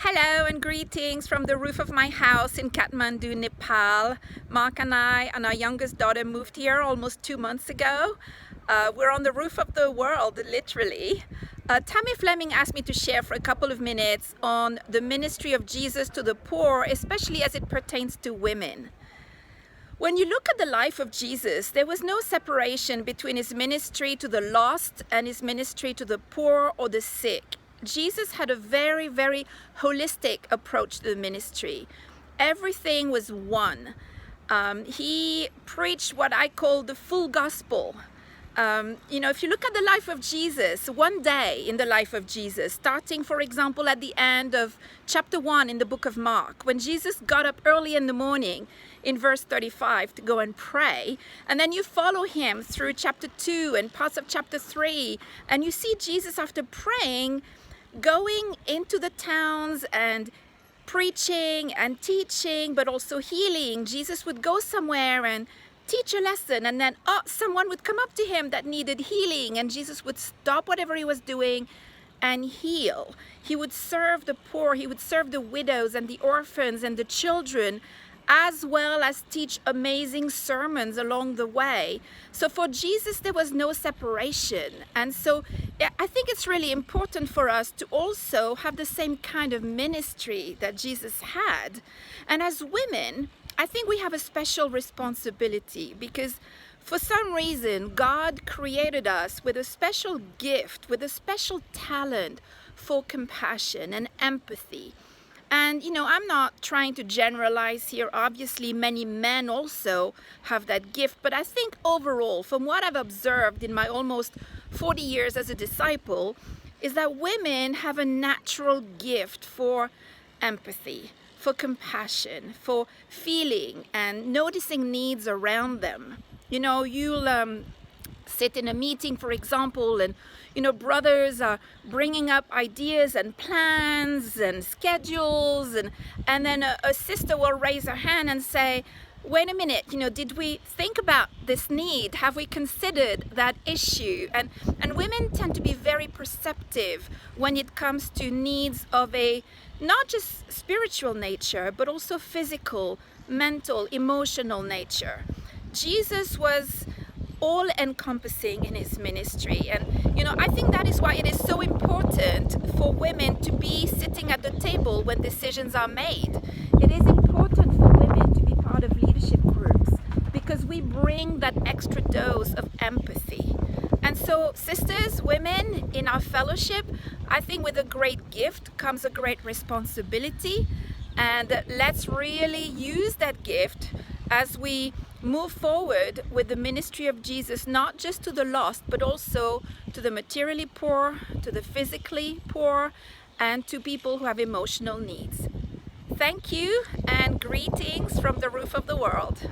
Hello and greetings from the roof of my house in Kathmandu, Nepal. Mark and I and our youngest daughter moved here almost 2 months ago. We're on the roof of the world, literally. Tammy Fleming asked me to share for a couple of minutes on the ministry of Jesus to the poor, especially as it pertains to women. When you look at the life of Jesus, there was no separation between his ministry to the lost and his ministry to the poor or the sick. Jesus had a very, very holistic approach to the ministry. Everything was one. He preached what I call the full gospel. If you look at the life of Jesus, one day in the life of Jesus, starting, for example, at the end of chapter 1 in the book of Mark, when Jesus got up early in the morning in verse 35 to go and pray, and then you follow him through chapter 2 and parts of chapter 3, and you see Jesus after praying, going into the towns and preaching and teaching, but also healing. Jesus would go somewhere and teach a lesson, and then someone would come up to him that needed healing, and Jesus would stop whatever he was doing and heal. He would serve the poor, he would serve the widows and the orphans and the children, as well as teach amazing sermons along the way. So for Jesus, there was no separation. And so I think it's really important for us to also have the same kind of ministry that Jesus had. And as women, I think we have a special responsibility, because for some reason, God created us with a special gift, with a special talent for compassion and empathy. And, I'm not trying to generalize here. Obviously, many men also have that gift. But I think overall, from what I've observed in my almost 40 years as a disciple, is that women have a natural gift for empathy, for compassion, for feeling and noticing needs around them. You'll sit in a meeting, for example, and brothers are bringing up ideas and plans and schedules, and then a sister will raise her hand and say, wait a minute, did we think about this need? Have we considered that issue? And women tend to be very perceptive when it comes to needs of a not just spiritual nature, but also physical, mental, emotional nature. Jesus was all-encompassing in his ministry, and I think that is why it is so important for women to be sitting at the table when decisions are made. It is important for women to be part of leadership groups, because we bring that extra dose of empathy. And so, sisters, women in our fellowship, I think with a great gift comes a great responsibility, and let's really use that gift as we move forward with the ministry of Jesus, not just to the lost, but also to the materially poor, to the physically poor, and to people who have emotional needs. Thank you, and greetings from the roof of the world.